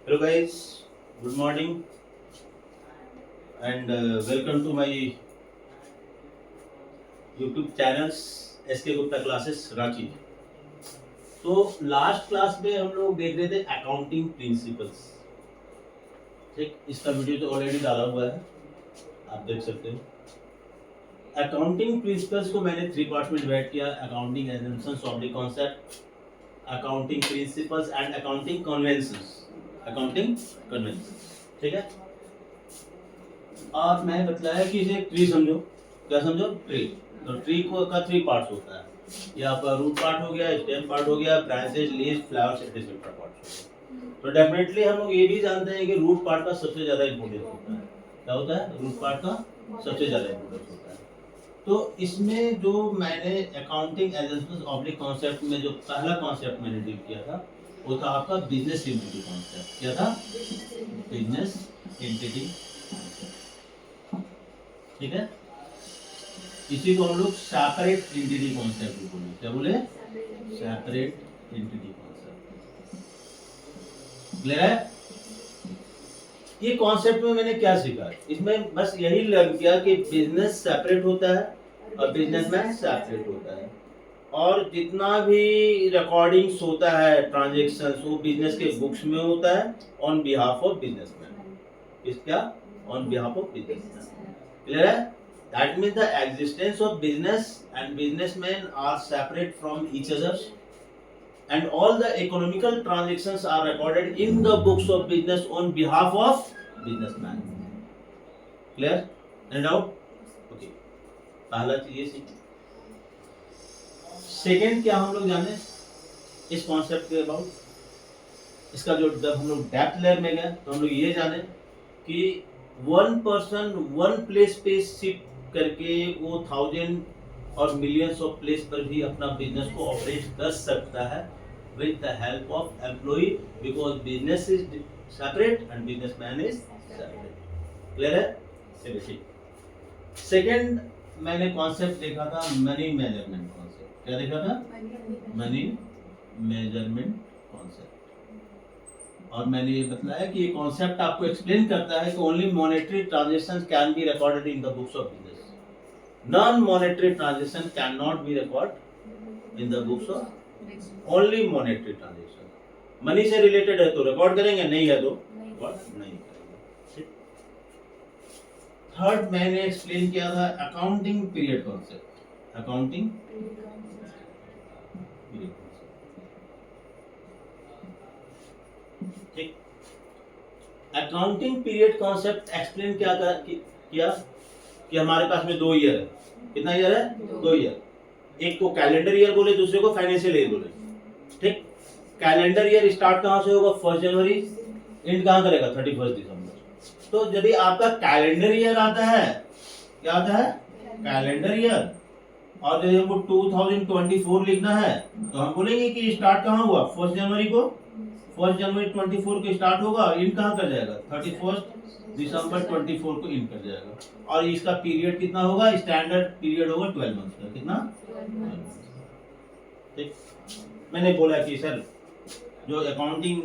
Hello guys, good morning and welcome to my YouTube channels SK Gupta Classes Ranchi। तो last class में हम लोग देख रहे थे अकाउंटिंग प्रिंसिपल्स। ठीक, इसका वीडियो तो ऑलरेडी डाला हुआ है, आप देख सकते हो। अकाउंटिंग प्रिंसिपल्स को मैंने 3 पार्ट्स में डिवाइड किया: accounting assumptions of the concept, accounting principles and accounting conventions. Accounting conventions, ठीक है। और मैंने बताया कि इसे ट्री समझो। क्या समझो? ट्री। तो ट्री को का 3 पार्ट्स होता है। ये आपका रूट पार्ट हो गया, स्टेम पार्ट हो गया, branches, leaves, flowers, etcetera parts हो गए। तो डेफिनेटली हम लोग ये भी जानते हैं कि रूट पार्ट का सबसे ज्यादा इंपॉर्टेंस होता है। क्या होता है? रूट पार्ट का सबसे ज्यादा इंपॉर्टेंस होता है। तो इसमें जो मैंने accounting assumptions of the concept में जो पहला कॉन्सेप्ट मैंने डील किया था वो था आपका बिजनेस एंटिटी कॉन्सेप्ट। क्या था? Business entity. ठीक है, इसी को हम लोग सेपरेट एंटिटी कॉन्सेप्ट भी बोले। क्या बोले? Separate entity concept. क्लियर है? ये कॉन्सेप्ट में मैंने क्या सीखा? इसमें बस यही लर्न किया कि बिजनेस सेपरेट होता है और बिजनेसमैन सेपरेट होता है, और जितना भी रिकॉर्डिंग्स होता है ट्रांजैक्शंस वो बिजनेस के बुक्स में होता है ऑन बिहाफ ऑफ बिजनेसमैन। इसका on behalf of businessman. Clear है? That means the existence of business and businessmen are separate from each other, and all the economical transactions are recorded in the books of business on behalf of businessman. Clear? Any doubt? Okay. पहला चीज ये सीखी। Second क्या हम लोग जाने इस concept के अबाउट, इसका जो जब हम लोग डेप्थ लेयर में गए तो हम लोग ये जाने कि वन पर्सन वन प्लेस पे शिफ्ट करके वो 1000 और मिलियंस ऑफ प्लेस पर भी अपना बिजनेस को ऑपरेट कर सकता है with the help of employ, because business is separate and businessman is separate. Clear है? चलिए, सेकंड मैंने कॉन्सेप्ट देखा था मनी मेजरमेंट कॉन्सेप्ट। क्या देखा था? Money measurement concept. और मैंने ये बताया कि ये कॉन्सेप्ट आपको एक्सप्लेन करता है कि only monetary transactions can be recorded in the books of business, non monetary transaction can not be record in the books of only monetary transaction. Money से रिलेटेड है तो रिकॉर्ड करेंगे, नहीं है तो रिकॉर्ड नहीं करेंगे। थर्ड मैंने एक्सप्लेन किया था accounting period concept. Accounting period, ठीक। अकाउंटिंग पीरियड कॉन्सेप्ट एक्सप्लेन किया कि हमारे पास में 2 ईयर है। कितना ईयर है? 2 ईयर। एक को कैलेंडर ईयर बोले, दूसरे को फाइनेंशियल ईयर बोले। ठीक, कैलेंडर ईयर स्टार्ट कहां से होगा? 1 जनवरी, एंड कहां करेगा? 31 दिसंबर। तो यदि आपका कैलेंडर ईयर आता है, क्या आता है? कैलेंडर ईयर, और यदि हमको 2024 लिखना है तो हम बोलेंगे कि स्टार्ट कहां हुआ? 1 जनवरी को। 1 जनवरी 24 को स्टार्ट होगा, इन कहां कर जाएगा? 31 दिसंबर 24 को इन कर जाएगा। और इसका पीरियड कितना होगा? स्टैंडर्ड पीरियड होगा 12 मंथ का। कितना? 12 months। ठीक, मैंने बोला कि सर जो अकाउंटिंग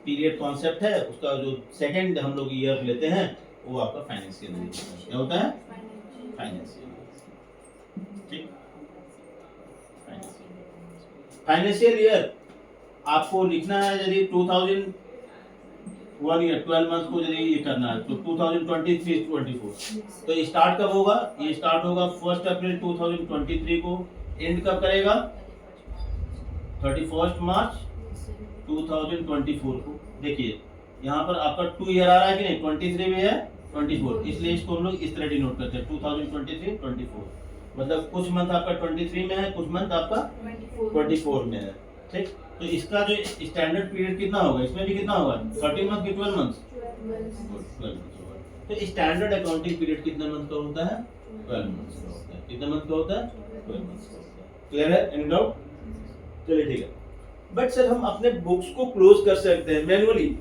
पीरियड कॉन्सेप्ट है उसका जो सेकंड हम लोग ईयर लेते हैं वो आपका फाइनेंशियल ईयर। क्या होता है? फाइनेंशियल। ठीक, फाइनेंशियल ईयर आपको लिखना है यदि 2001 ईयर 12 मंथ को यदि ये करना है तो 2023-24 तो स्टार्ट कब होगा? ये स्टार्ट होगा 1 अप्रैल 2023 को, एंड कब करेगा? 31 मार्च 2024 को। देखिए यहाँ पर आपका 2 ईयर आ रहा है कि नहीं? 23 भी है, 24, इसलिए इसको हम लोग इस तरह डिनोट करते हैं 2023-24। मतलब कुछ मंथ आपका 23 में है, कुछ मंथ आपका 24 में है। ठीक, तो इसका जो स्टैंडर्ड पीरियड कितना होगा? इसमें भी कितना होगा? 13 मंथ की 12 मंथ? 12 मंथ होगा। तो स्टैंडर्ड अकाउंटिंग पीरियड कितने मंथ का होता है? 12 मंथ का होता है। कितने मंथ का होता है? 12 मंथ का होता है। क्लियर है? Any doubt? चलिए, ठीक है। बट सर हम अपने बुक्स को क्लोज कर सकते हैं मैन्युअली,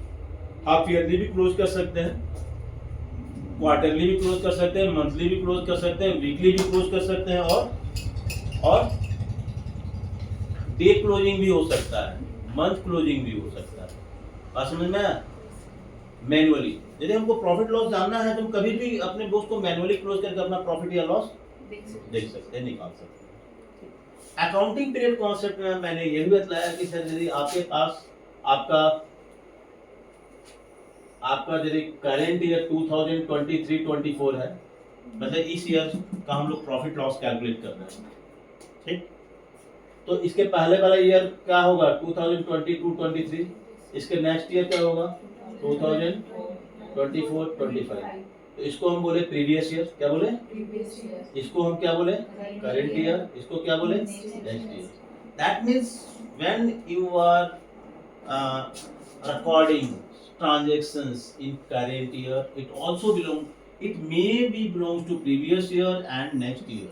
हाफ ईयरली भी क्लोज कर सकते हैं, क्वार्टरली भी क्लोज कर सकते हैं, मंथली भी क्लोज कर सकते हैं, वीकली भी क्लोज कर सकते हैं, और डे क्लोजिंग भी हो सकता है, मंथ क्लोजिंग भी हो सकता है। बात समझ में आया? मैन्युअली। यदि हमको प्रॉफिट लॉस जानना है तो हम कभी भी अपने बुक्स को मैन्युअली क्लोज करके अपना प्रॉफिट या लॉस देख सकते हैं, निकाल सकते हैं। अकाउंटिंग पीरियड कॉन्सेप्ट में मैंने ये भी बताया कि सर यदि आपके पास आपका यदि करेंट ईयर 2023-24 है, मतलब इस ईयर का हम लोग प्रॉफिट लॉस कैलकुलेट कर रहे हैं, ठीक। तो इसके पहले वाला ईयर क्या होगा 2022-23, इसके नेक्स्ट ईयर क्या होगा 2024-25। तो इसको हम बोले प्रीवियस ईयर, क्या बोले इसको हम क्या बोले करेंट ईयर, इसको क्या बोले next year. That means when you are recording transactions in current year, it may be belongs to previous year and next year।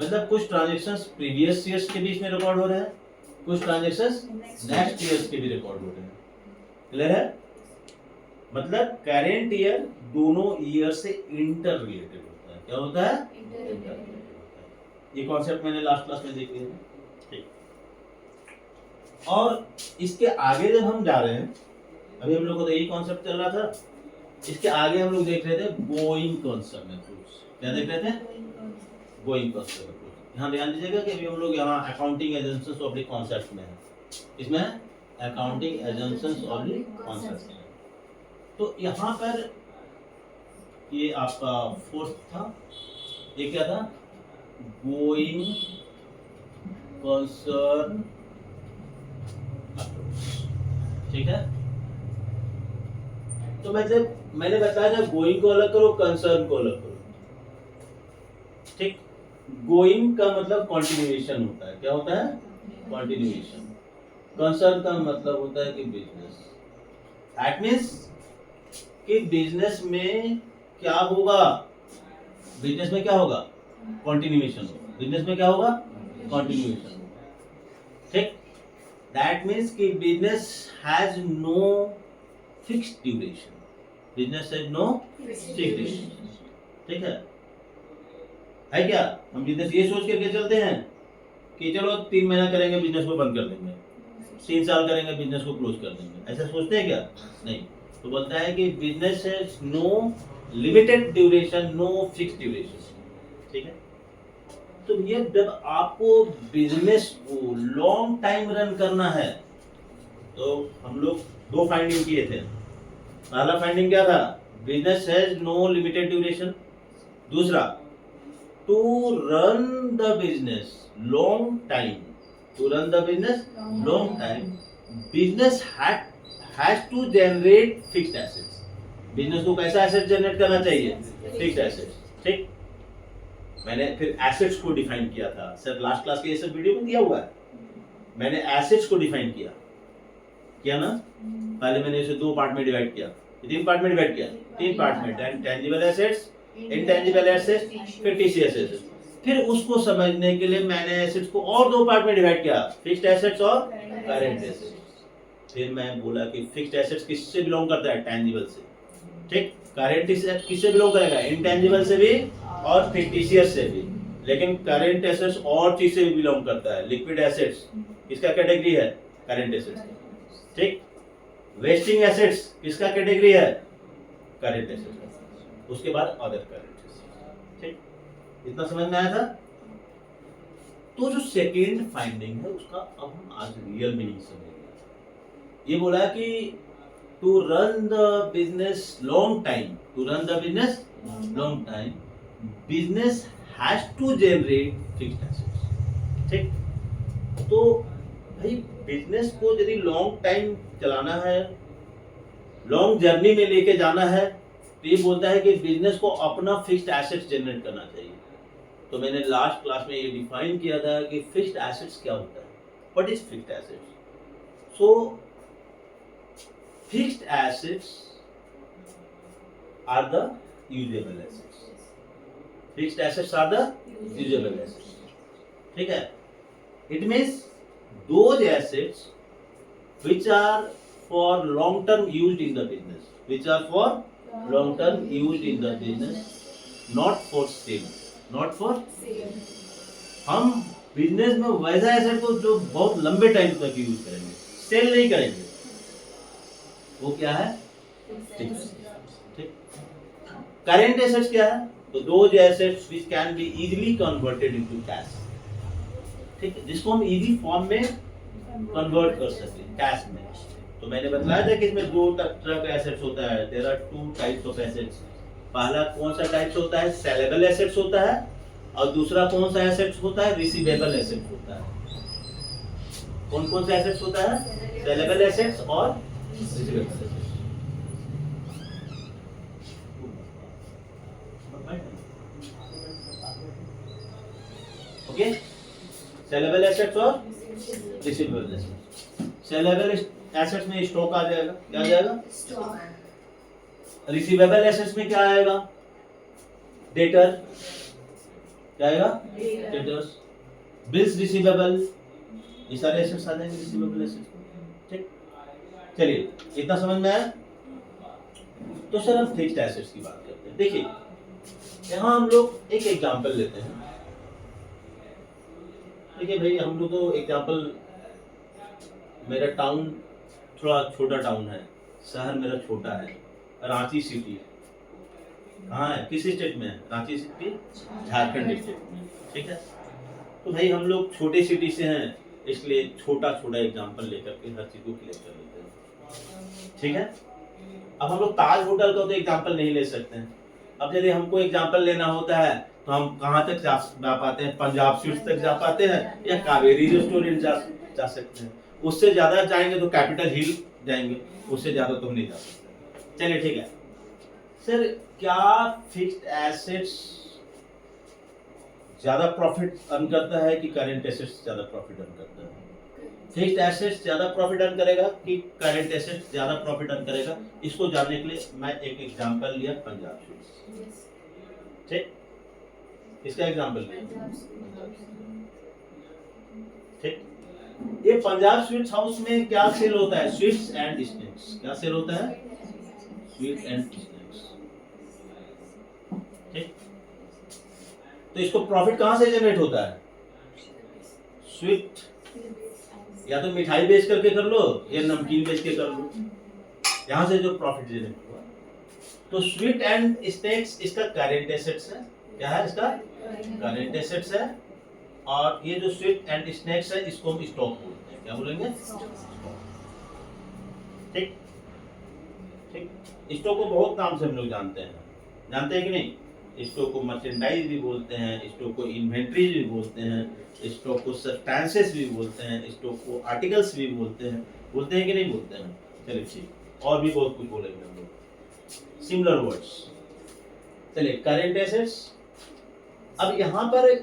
मतलब कुछ ट्रांजैक्शंस प्रीवियस ईयर्स के बीच में रिकॉर्ड हो रहे हैं, कुछ ट्रांजैक्शंस नेक्स्ट ईयर्स के भी रिकॉर्ड हो रहे हैं। क्लियर है? मतलब करेंट ईयर दोनों ईयर से इंटर रिलेटेड होता है। क्या होता है? इंटर। ये कॉन्सेप्ट मैंने लास्ट क्लास में देख लिया था, ठीक। और इसके आगे जब हम जा रहे हैं, अभी हम लोग को तो यही कॉन्सेप्ट चल रहा था, इसके आगे हम लोग देख रहे थे गोइंग कंसर्न अप्रोच। क्या देख रहे थे? Going concern approach. यहाँ ध्यान दीजिएगा कि अभी हम लोग यहाँ अकाउंटिंग एजम्पशंस ऑब्लिक कॉन्सेप्ट में है। इसमें अकाउंटिंग एजम्पशंस ऑब्लिक कॉन्सेप्ट में। तो यहाँ पर ये आपका फोर्थ था, ये क्या था? गोइंग कंसर्न अप्रोच, ठीक है। तो मैंने बताया था गोइंग को अलग करो, कंसर्न को अलग करो, ठीक। गोइंग का मतलब कंटिन्यूएशन होता है। क्या होता है? कंटिन्यूएशन। कंसर्न का मतलब होता है कि बिजनेस। दैट मींस कि बिजनेस में क्या होगा? बिजनेस में क्या होगा? कंटिन्यूएशन होगा। बिजनेस में क्या होगा? कंटिन्यूएशन, ठीक। दैट मींस कि business has no fixed duration. Business has no fixed duration, ठीक है क्या? हम बिजनेस ये सोच करके चलते हैं कि चलो 3 महीना करेंगे बिजनेस को बंद कर देंगे, 3 साल करेंगे बिजनेस को क्लोज कर देंगे, ऐसा सोचते हैं क्या? नहीं। तो बोलता है कि business has no limited duration, no fixed duration, ठीक है। तो ये जब आपको बिजनेस को लॉन्ग टाइम रन करना है तो हम लोग 2 फाइंडिंग किए थे। पहला फाइंडिंग क्या था? Business has no limited duration. दूसरा, to run the business long time, to run the business long time, business has to generate fixed assets. Business को कैसा एसेट जनरेट करना चाहिए? फिक्स्ड एसेट्स, ठीक। मैंने फिर एसेट्स को डिफाइन किया था सर, लास्ट क्लास के ये सब वीडियो में दिया हुआ है। मैंने एसेट्स को डिफाइन किया ना। पहले मैंने इसे 2 पार्ट में डिवाइड किया, 3 पार्ट में डिवाइड किया, 3 पार्ट में, टेंजिबल एसेट्स, इंटेंजिबल एसेट्स, फिर टीसीएस एसेट्स। फिर उसको समझने के लिए मैंने एसेट्स को और 2 पार्ट में डिवाइड किया, फिक्स्ड एसेट्स और करेंट एसेट्स। फिर मैं बोला कि फिक्स्ड एसेट्स किससे बिलोंग करता है? टेंजिबल से, ठीक। करेंट एसेट्स किससे बिलोंग करेगा? इंटेंजिबल से भी और फिर टीसीएस से भी। लेकिन करेंट एसेट्स और चीज से भी बिलोंग करता है। लिक्विड एसेट्स किसका कैटेगरी है? करेंट एसेट्स, ठीक। वेस्टिंग एसेट्स किसका कैटेगरी है? Current assets. उसके बाद अदर करेंट एसेट्स, ठीक। इतना समझ में आया था? तो जो सेकेंड फाइंडिंग है उसका अब हम आज रियल मीनिंग समझेंगे। ये बोला कि to run the business long time, to run the business long time, business has to generate fixed assets, ठीक। तो भाई बिजनेस को यदि लॉन्ग टाइम चलाना है, लॉन्ग जर्नी में लेके जाना है, तो ये बोलता है कि बिजनेस को अपना फिक्स्ड एसेट्स जनरेट करना चाहिए। तो मैंने लास्ट क्लास में ये डिफाइन किया था कि फिक्स्ड एसेट्स क्या होता है, what is fixed assets. So fixed assets are the usable assets. Fixed assets are the usable assets, ठीक है। It means those assets which are for long term used in the business, which are for long term used in the business, not for sale, not for sale। हम business में वैसा asset को जो बहुत लंबे time तक use करेंगे, cell नहीं करेंगे, वो क्या है? ठीक। करेंट एसेट्स क्या है? तो those assets which can be easily converted into cash, ठीक है, जिसको हम इजी फॉर्म में कन्वर्ट कर सकते हैं कैश में। तो मैंने बताया था कि इसमें दो तरह का एसेट्स होता है, there are two types of assets. पहला कौन सा टाइप्स होता है? सेलेबल एसेट्स होता है, और दूसरा कौन सा एसेट्स होता है? रिसीवेबल एसेट्स होता है। कौन कौन सा एसेट्स होता है? सेलेबल एसेट्स और receivable assets. Okay, saleable assets और रिसीवेबल एसेट्स। सेलेबल एसेट्स में स्टॉक आ जाएगा, क्या आ जाएगा? स्टॉक। रिसीवेबल एसेट्स में क्या आएगा? डेटर, क्या आएगा? डेटर्स। बिल्स रिसीवेबल, ये सारे एसेट्स आ जाएंगे रिसीवेबल एसेट्स। ठीक, चलिए इतना समझ में आया। तो सर हम फिक्स्ड एसेट्स की बात करते हैं। देखिए यहाँ हम लोग एक एग्जांपल लेते हैं। देखिए भाई, हम लोग तो एग्जांपल, मेरा टाउन थोड़ा छोटा टाउन है, शहर मेरा छोटा है, रांची सिटी है। कहाँ है? किस स्टेट में है? रांची सिटी, झारखंड स्टेट में, ठीक है। तो भाई हम लोग छोटे सिटी से हैं, इसलिए छोटा छोटा एग्जांपल लेकर के हर चीज को क्लियर कर लेते हैं, ठीक है। अब हम लोग ताज होटल का तो एग्जांपल नहीं ले सकते हैं। अब यदि हमको एग्जांपल लेना होता है तो हम कहाँ तक जा पाते हैं? पंजाब स्वीट्स तक जा पाते हैं, या कावेरी रेस्टोरेंट जा सकते हैं। उससे ज्यादा जाएंगे तो कैपिटल हिल जाएंगे, उससे ज्यादा तो हम नहीं जा सकते। चलिए ठीक है सर, क्या फिक्स्ड एसेट्स ज्यादा प्रॉफिट अर्न करता है कि करेंट एसेट्स ज्यादा प्रॉफिट अर्न करता है? फिक्स्ड एसेट्स ज्यादा प्रॉफिट अर्न करेगा कि करेंट एसेट्स ज्यादा प्रॉफिट अर्न करेगा? इसको जानने के लिए मैं एक एग्जांपल लिया, पंजाब स्वीट्स, ठीक। इसका एग्जांपल ठीक। ये पंजाब स्वीट्स हाउस में क्या सेल होता है? Sweets and snacks. क्या सेल होता है? स्वीट्स एंड स्नैक्स, ठीक। तो इसको प्रॉफिट कहां से जनरेट होता है? स्वीट, या तो मिठाई बेच करके कर लो या नमकीन बेच के कर लो, यहां से जो प्रॉफिट जनरेट हुआ। तो स्वीट एंड स्नैक्स इसका करेंट एसेट्स है। क्या है? इसका करेंट एसेट्स है। और ये जो स्वीट एंड स्नैक्स है इसको हम स्टॉक बोलते हैं। क्या बोलेंगे? ठीक ठीक। स्टॉक को बहुत नाम से हम लोग जानते हैं, जानते हैं कि नहीं? स्टॉक को मर्चेंडाइज भी बोलते हैं, स्टॉक को इन्वेंट्रीज भी बोलते हैं, स्टॉक को सब्सटेंसेस भी बोलते हैं, स्टॉक को आर्टिकल्स भी बोलते हैं। बोलते हैं कि नहीं बोलते हैं? चलिए ठीक, और भी बहुत कुछ बोलेंगे हम लोग, सिमिलर वर्ड्स। चलिए करेंट एसेट्स। अब यहाँ पर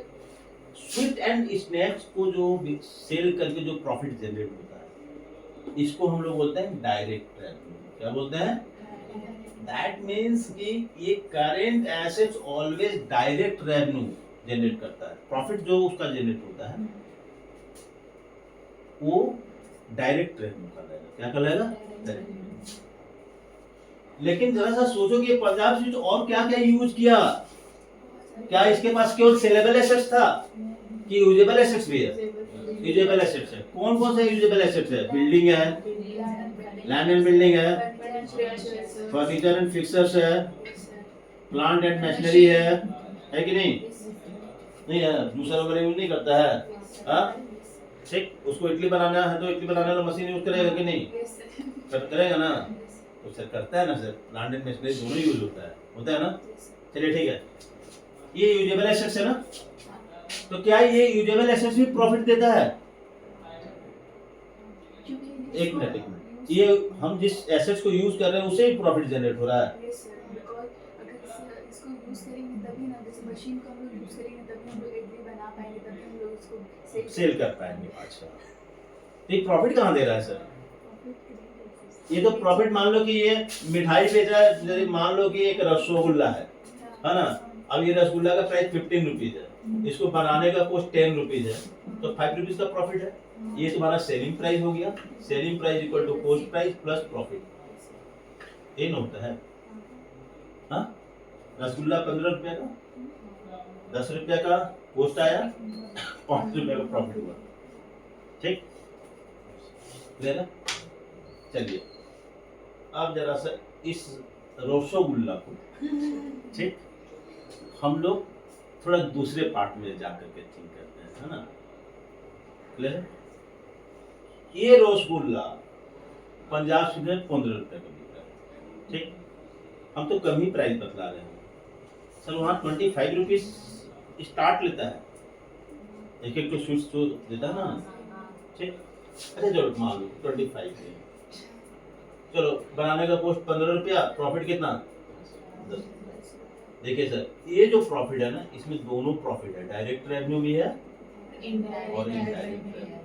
स्वीट एंड स्नैक्स को जो सेल करके जो प्रॉफिट जनरेट होता है, इसको हम लोग बोलते हैं डायरेक्ट रेवेन्यू। क्या बोलते हैं? दैट मीन्स कि ये current assets always direct revenue generate करता है। प्रॉफिट जो उसका जनरेट होता है वो डायरेक्ट रेवेन्यू कहलाएगा। क्या कहलाएगा? लेकिन जरा सा सोचो कि पंजाब स्वीट्स और क्या क्या यूज किया? क्या इसके पास केवल सेलेबल एसेट्स था कि यूजेबल एसेट्स भी है? यूजेबल एसेट्स है। कौन कौन से यूजेबल एसेट्स है? बिल्डिंग है, लैंड एंड बिल्डिंग है, फर्नीचर एंड फिक्सर्स है, प्लांट एंड मशीनरी है कि नहीं? नहीं है, दूसरा वगैरह यूज नहीं करता है। हाँ ठीक, उसको इडली बनाना है तो इडली बनाने वाला मशीन यूज करेगा कि नहीं? करेगा ना? तो सर करता है ना सर, प्लांट एंड मशीनरी दोनों यूज होता है ना? चलिए ठीक है, ये यूजेबल एसेट्स है ना। तो क्या ये यूजेबल एसेट्स भी प्रॉफिट देता है? एक मिनट, ये हम जिस एसेट्स को यूज कर रहे हैं उसे ही प्रॉफिट जनरेट हो रहा है। सेल कर पाएंगे। अच्छा, तो ये प्रॉफिट कहाँ दे रहा है सर? ये तो प्रॉफिट, मान लो कि ये मिठाई बेच रहा है, जैसे मान लो कि एक रसगुल्ला है ना। अब ये रसगुल्ला का प्राइस 15 रुपीज है, इसको बनाने का कॉस्ट 10 रुपीज है, तो 5 रुपीज का प्रॉफिट है। ये तुम्हारा सेलिंग प्राइस हो गया। Selling price equal to cost price plus profit, ये न होता है। हाँ, रसगुल्ला 15 रुपए का, 10 रुपए का कॉस्ट आया, 5 रुपए का प्रॉफिट हुआ। ठीक, क्लियर है? चलिए अब जरा सा इस रसगुल्ला को, ठीक, हम लोग थोड़ा दूसरे पार्ट में जाकर के थिंक करते हैं, है ना, क्लियर है? ये रसगुल्ला पंजाब में 15 रुपए का बिक रहा है, ठीक, हम तो कम ही प्राइस बतला रहे हैं सर, वहाँ 25 रुपीज स्टार्ट लेता है, एक एक तो स्वीट्स तो देता है ना, ठीक, अच्छा जो मान लो 25 है, चलो बनाने का कॉस्ट 15 रुपया, प्रॉफिट कितना 10। देखिए सर, ये जो प्रॉफिट है ना, इसमें दोनों प्रॉफिट है, डायरेक्ट रेवेन्यू भी है और इनडायरेक्ट रेवेन्यू।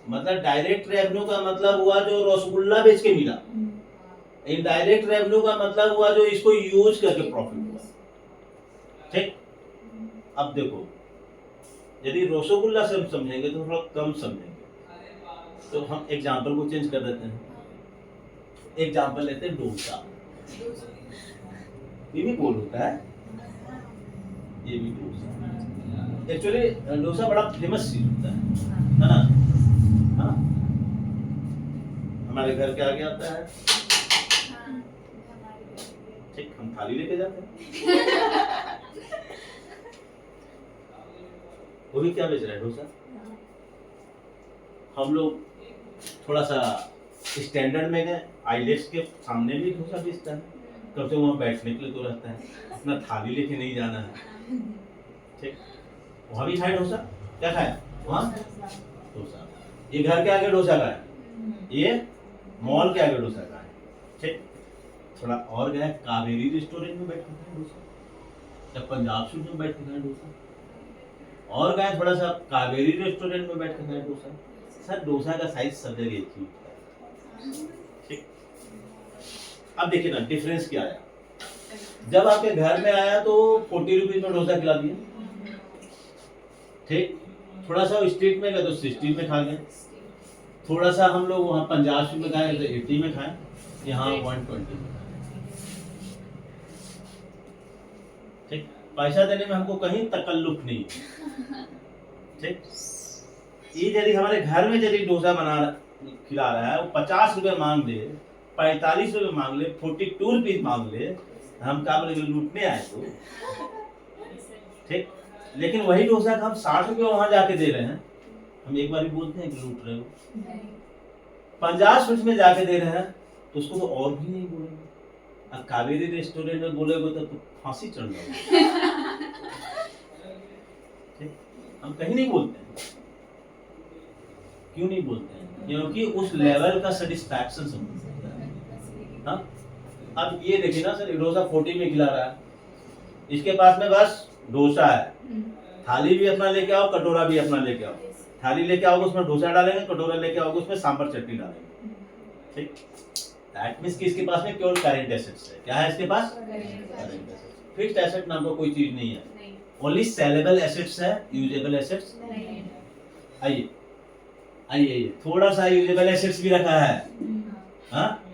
मतलब डायरेक्ट रेवेन्यू का मतलब हुआ जो रसगुल्ला बेच के मिला, इनडायरेक्ट रेवेन्यू का मतलब हुआ जो इसको यूज करके प्रॉफिट हुआ, ठीक। अब देखो, यदि रसगुल्ला से हम समझेंगे तो थोड़ा कम समझेंगे, तो हम एग्जाम्पल को चेंज कर देते हैं। एग्जाम्पल लेते हैं डोसा, ये भी गोल होता है, ये भी डोसा। एक्चुअली डोसा बड़ा फेमस चीज होता है ना, हाँ, हमारे घर के आगे आता है, ठीक, हम थाली लेके जाते हैं। वो भी क्या बेच रहा है, डोसा। हम लोग थोड़ा सा स्टैंडर्ड में गए, आईलेट्स के सामने भी डोसा बेचता है, कब से वहाँ बैठने के लिए तो रहता है, अपना थाली लेके नहीं जाना है, ठीक, वहाँ भी खाए डोसा, क्या खाए वहाँ डोसा। ये घर के आगे डोसा खाए, ये मॉल के आगे डोसा खाए, ठीक। थोड़ा और गए, कावेरी रेस्टोरेंट में बैठ के खाए डोसा, या पंजाब स्वीट में बैठ के खाए डोसा, और गए थोड़ा सा कावेरी रेस्टोरेंट में बैठ के खाए डोसा। सर डोसा का साइज सब जगह एक ही होता है, ठीक। अब देखिए ना डिफरेंस क्या आया, जब आपके घर में आया तो 40 रुपीज में डोसा खिला दिया, ठीक, थोड़ा सा स्ट्रीट में गए तो 60 में खा गए, थोड़ा सा हम लोग वहाँ पंजाब में खाए तो 80 में खाए, यहाँ 120 में खाए, ठीक। पैसा देने में हमको कहीं तकल्लुफ नहीं, ठीक। ये यदि हमारे घर में यदि डोसा खिला रहा है, वो 50 रुपए मांग दे, 45 रुपए मांग ले, 42 रुपीज मांग ले, हम क्या बोले लूटने आए तो, ठीक। लेकिन वही डोसा का हम 60 रुपए वहां जाके दे रहे हैं, हम एक बार भी बोलते हैं कि लूट रहे हो। 50 रुपए में जाके दे रहे हैं तो उसको तो और भी नहीं बोलेंगे, अब कावेरी रेस्टोरेंट में बोलेगे तो फांसी चढ़ जाओगे, ठीक। हम कहीं नहीं बोलते हैं, क्यों नहीं बोलते हैं, क्योंकि उस लेवल का सेटिस्फैक्शन समझते हैं, हाँ। अब ये देखिए ना सर, डोसा 40 में खिला रहा है, इसके पास में बस डोसा है, थाली भी अपना लेके आओ, कटोरा भी अपना लेके आओ, थाली लेके आओगे उसमें डोसा डालेंगे, कटोरा लेके आओगे उसमें सांभर चटनी डालेंगे, ठीक। दैट मींस कि इसके पास में केवल करंट एसेट्स है, क्या है इसके पास, करंट एसेट्स। फिक्स्ड एसेट नाम का कोई चीज नहीं है, ओनली सेलेबल एसेट्स है, यूजेबल एसेट्स नहीं। आइए आइए, थोड़ा सा यूजेबल एसेट्स भी रखा है, हाँ,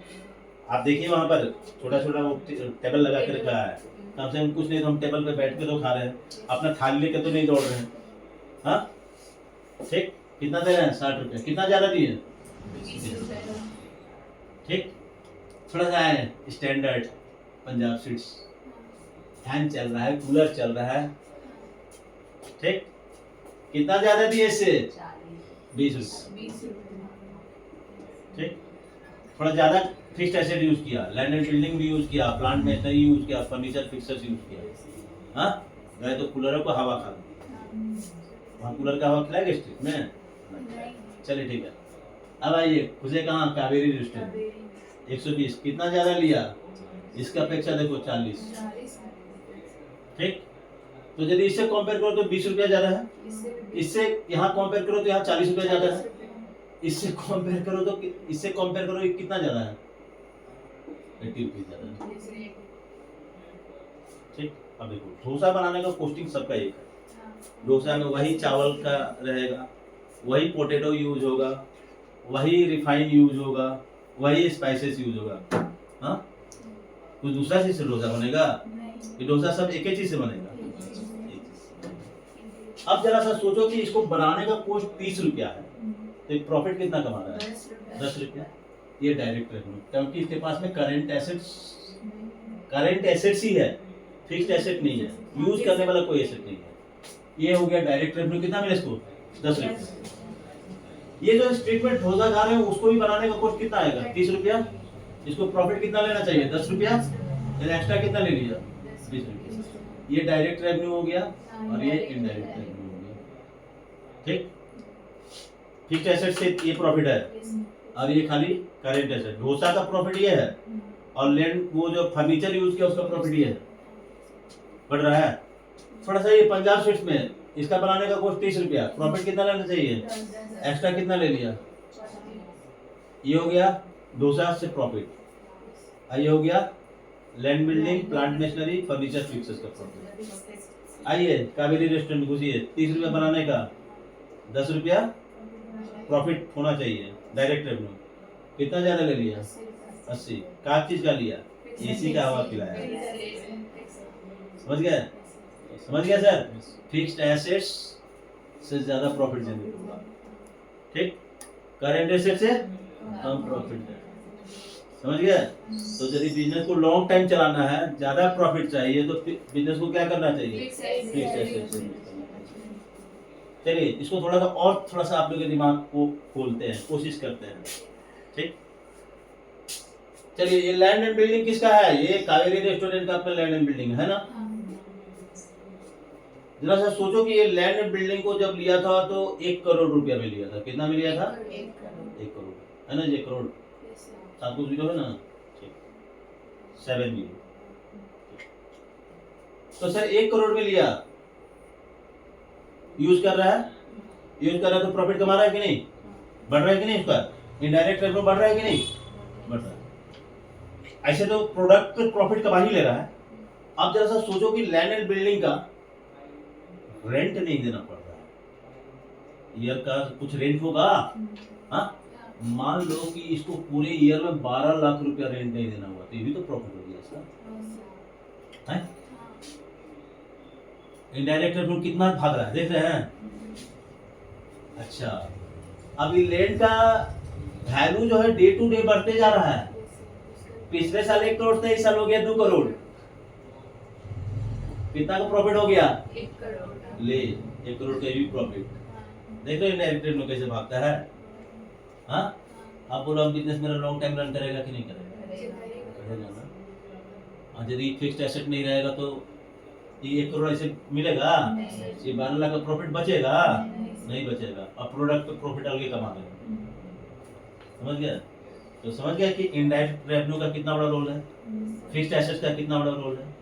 आप देखिए वहां पर छोटा छोटा वो टेबल लगा के रखा है, कम से कम कुछ नहीं तो हम टेबल पे बैठ के तो खा रहे हैं, अपना थाली लेकर तो नहीं दौड़ रहे हैं, हाँ, ठीक। कितना दे रहे हैं, 60 रुपए, कितना ज्यादा दिए, ठीक। थोड़ा सा है स्टैंडर्ड पंजाब स्वीट्स, फैन चल रहा है, कूलर चल रहा है, ठीक, कितना ज्यादा दिए इससे, 20 रुपए, ठीक। थोड़ा ज्यादा फिक्स्ड एसेट यूज किया, लैंड एंड बिल्डिंग भी यूज किया, प्लांट मशीनरी यूज किया, फर्नीचर फिक्सर्स यूज किया, हाँ, गए तो कूलरों को हवा खा लो, वहाँ कूलर का हवा खिलाएगा स्ट्रीट में, चलिए ठीक है। अब आइए खुले कहाँ, कावेरी रेस्टोरेंट, 120, कितना ज्यादा लिया, इसका अपेक्षा देखो 40, ठीक। तो यदि इससे कंपेयर करो तो 20 रुपया ज्यादा है, इससे यहाँ कंपेयर करो तो यहाँ 40 रुपया ज्यादा है, इससे कंपेयर करो तो इससे कंपेयर करो कितना ज्यादा है, 80 रुपये ज्यादा है, ठीक। अब देखो डोसा बनाने का कॉस्टिंग सबका एक है, डोसा में वही चावल का रहेगा, वही पोटैटो यूज होगा, वही रिफाइन यूज होगा, वही स्पाइसेस यूज होगा, हाँ, कुछ दूसरा चीज से डोसा बनेगा, ये डोसा सब एक ही चीज से बनेगा। अब जरा सा सोचो कि इसको बनाने का कॉस्ट 30 रुपया है, तो प्रॉफिट कितना कमा रहा है, 10 रुपया, ये डायरेक्ट रेवेन्यू, क्योंकि इसके पास में करंट एसेट्स ही है, फिक्स्ड एसेट नहीं है, यूज करने वाला कोई एसेट नहीं है। ये हो गया डायरेक्ट रेवेन्यू। कितना मिला इसको? 10 रुपये। ये जो स्टेटमेंट ठोसा खा रहे हो उसको भी बनाने का कॉस्ट कितना आएगा? 30 रुपया। इसको प्रॉफिट कितना लेना चाहिए? 10 रुपया। एक्स्ट्रा कितना ले लिया? 20 रुपया। ये डायरेक्ट रेवेन्यू हो गया और ये इनडायरेक्ट रेवेन्यू हो गया। ठीक, फिक्स्ड एसेट से ये प्रॉफिट है और ये खाली करेंट एसेट। डोसा का प्रॉफिट ये है और लैंड वो जो फर्नीचर यूज किया उसका प्रॉफिट ये है। बढ़ रहा है थोड़ा सा। ये पंजाब स्वीट्स में इसका बनाने का कॉस्ट 30 रुपया। प्रॉफिट कितना लेना चाहिए? एक्स्ट्रा कितना ले लिया? ये हो गया डोसा से प्रॉफिट। ये हो गया land building, plant machinery, furniture, fixers का प्रॉफिट। आइए कावेरी रेस्टोरेंट घुसिए। 30 रुपया बनाने का 10 रुपया प्रॉफिट होना चाहिए। डायरेक्ट रेवेन्यू कितना ज्यादा ले लिया? 80। क्या चीज का लिया? एसी का हवा खिलाया। समझ गया? समझ गया सर? फिक्स्ड एसेट्स से ज्यादा प्रॉफिट जनरेट होगा। ठीक, करंट एसेट से कम प्रॉफिट है। समझ गया? तो यदि बिजनेस को लॉन्ग टाइम चलाना है, ज्यादा प्रॉफिट चाहिए, तो बिजनेस को क्या करना चाहिए? फिक्स्ड एसेट से। चलिए इसको थोड़ा सा और थोड़ा सा आप लोग के दिमाग को खोलते हैं, कोशिश करते हैं। ठीक, चलिए ये लैंड एंड बिल्डिंग किसका है? ये कावेरी रेस्टोरेंट का अपना लैंड एंड बिल्डिंग है ना। जरा सा सोचो कि ये लैंड एंड बिल्डिंग को जब लिया था तो 1 करोड़ रुपया में लिया था। कितना में लिया था? 1 करोड़ है ना। 1 करोड़ 7 को 0 है ना। 7 0। तो सर 1 करोड़ में लिया, यूज कर रहा है तो प्रॉफिट कमा रहा है कि नहीं? बढ़ रहा है कि नहीं? उसका इनडायरेक्ट रेवेन्यू बढ़ रहा है कि नहीं? बढ़ रहा है। ऐसे तो प्रोडक्ट पे प्रॉफिट कमा ही ले रहा है। अब जरा सा सोचो कि लैंड एंड बिल्डिंग का रेंट नहीं देना पड़ रहा है। ईयर का कुछ रेंट होगा। हाँ, मान लो कि इसको पूरे ईयर में 12 लाख रुपया रेंट नहीं देना हुआ, तो ये भी तो प्रॉफिट हो गया इसका है। इनडायरेक्ट रेवेन्यू कितना भाग रहा है देख रहे हैं। अच्छा, अभी लैंड का वैल्यू जो है डे टू डे बढ़ते जा रहा है। पिछले साल 1 करोड़ था, इस साल हो गया 2 करोड़। कितना का प्रॉफिट हो गया? 1 करोड़। ले 1 करोड़ का भी प्रॉफिट। देखो इनडायरेक्ट रेवेन्यू कैसे भागता है। हाँ, आप बोलो हम बिजनेस मेरा लॉन्ग टाइम रन करेगा कि नहीं करेगा ना। और यदि फिक्स्ड एसेट नहीं रहेगा तो ये 1 करोड़ ऐसे मिलेगा? ये 12 लाख का प्रॉफिट बचेगा? नहीं बचेगा। और प्रोडक्ट पे प्रॉफिट अलग कमा लेगा। समझ गया? तो समझ गया कि इनडायरेक्ट रेवेन्यू का कितना बड़ा रोल है, फिक्स्ड एसेट्स का कितना बड़ा रोल है।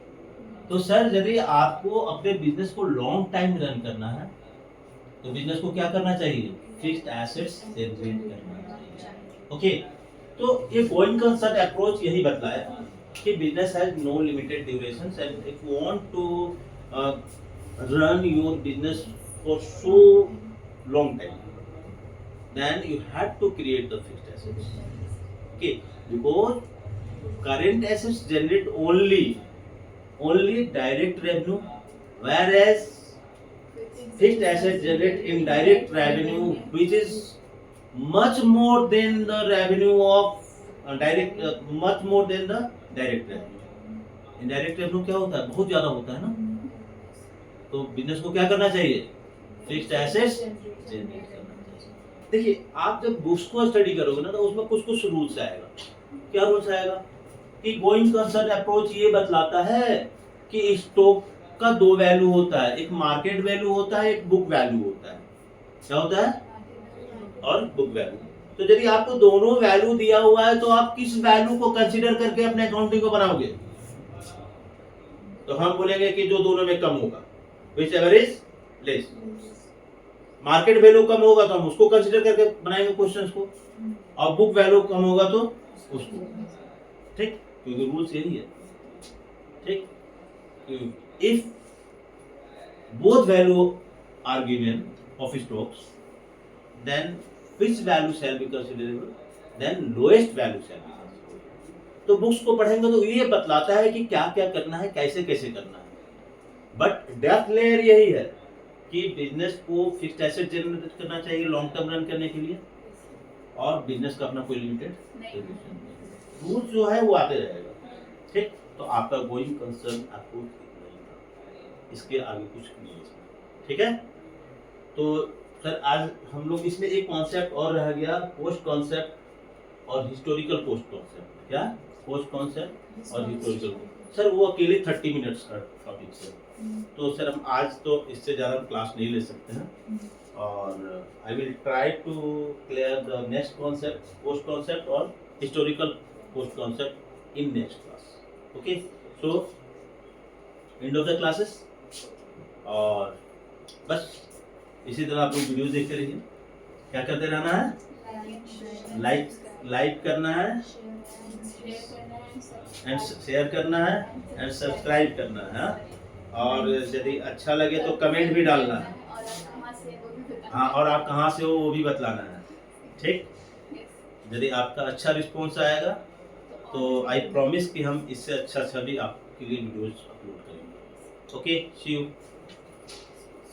तो सर यदि आपको अपने बिजनेस को लॉन्ग टाइम रन करना है तो बिजनेस को क्या करना चाहिए? फिक्स्ड एसेट्स जनरेट करना चाहिए। ओके, तो ये गोइंग कंसर्न अप्रोच यही बतलाया कि business has no limited duration and if you want to run your business for so long time then you have to create the fixed assets. Okay, because current assets generate only direct revenue, whereas fixed assets generate indirect revenue, which is much more than the revenue of much more than the direct revenue. Indirect revenue क्या होता है? बहुत ज्यादा होता है ना। तो business को क्या करना चाहिए? फिक्स्ड एसेट्स जनरेट करना। देखिए आप जब बुक्स को स्टडी करोगे ना तो उसमें कुछ कुछ रूल्स आएगा। क्या रूल्स आएगा कि गोइंग कंसर्न अप्रोच ये बतलाता है कि स्टॉक का 2 वैल्यू होता है, एक मार्केट वैल्यू होता है, एक बुक वैल्यू होता है। क्या होता है? और बुक वैल्यू। तो यदि आपको दोनों वैल्यू दिया हुआ है तो आप किस वैल्यू को कंसीडर करके अपने अकाउंटिंग को बनाओगे? तो हम बोलेंगे कि जो दोनों में कम होगा, whichever is less. Market value कम होगा तो हम उसको कंसीडर करके बनाएंगे क्वेश्चंस को, और बुक वैल्यू कम होगा तो उसको। ठीक, क्योंकि रूल्स यही है। ठीक, if both value are given of stocks then which value shall be considerable, then lowest value shall be considerable. तो बुक्स को पढ़ेंगे तो ये बतलाता है कि क्या क्या करना है, कैसे कैसे करना है। बट डेप्थ लेयर यही है कि बिजनेस को फिक्स्ड एसेट जनरेट करना चाहिए लॉन्ग टर्म रन करने के लिए, और बिजनेस का अपना कोई लिमिटेड नहीं। रूल जो है वो आते रहेगा, ठीक। तो आपका गोइंग कंसर्न आपको इतना ही था, इसके आगे कुछ नहीं है इसमें, ठीक है। तो सर आज हम लोग इसमें एक कॉन्सेप्ट और रह गया, पोस्ट कॉन्सेप्ट और हिस्टोरिकल पोस्ट कॉन्सेप्ट। क्या पोस्ट कॉन्सेप्ट और हिस्टोरिकल, सर वो अकेले 30 मिनट्स का टॉपिक है। तो सर हम आज तो इससे ज़्यादा क्लास नहीं ले सकते हैं, और I will try to clear the next concept, post concept और historical post concept in next class. Okay, so end of the classes. और बस इसी तरह आप लोग वीडियो देखते रहिए। क्या करते रहना है, लाइक करना है एंड शेयर करना है एंड सब्सक्राइब करना है, और यदि अच्छा लगे तो कमेंट भी डालना है। हाँ, और आप कहाँ से हो वो भी बतलाना है, ठीक। यदि आपका अच्छा रिस्पॉन्स आएगा तो आई प्रॉमिस कि हम इससे अच्छा भी आपके लिए वीडियोस अपलोड करेंगे। Okay, see you.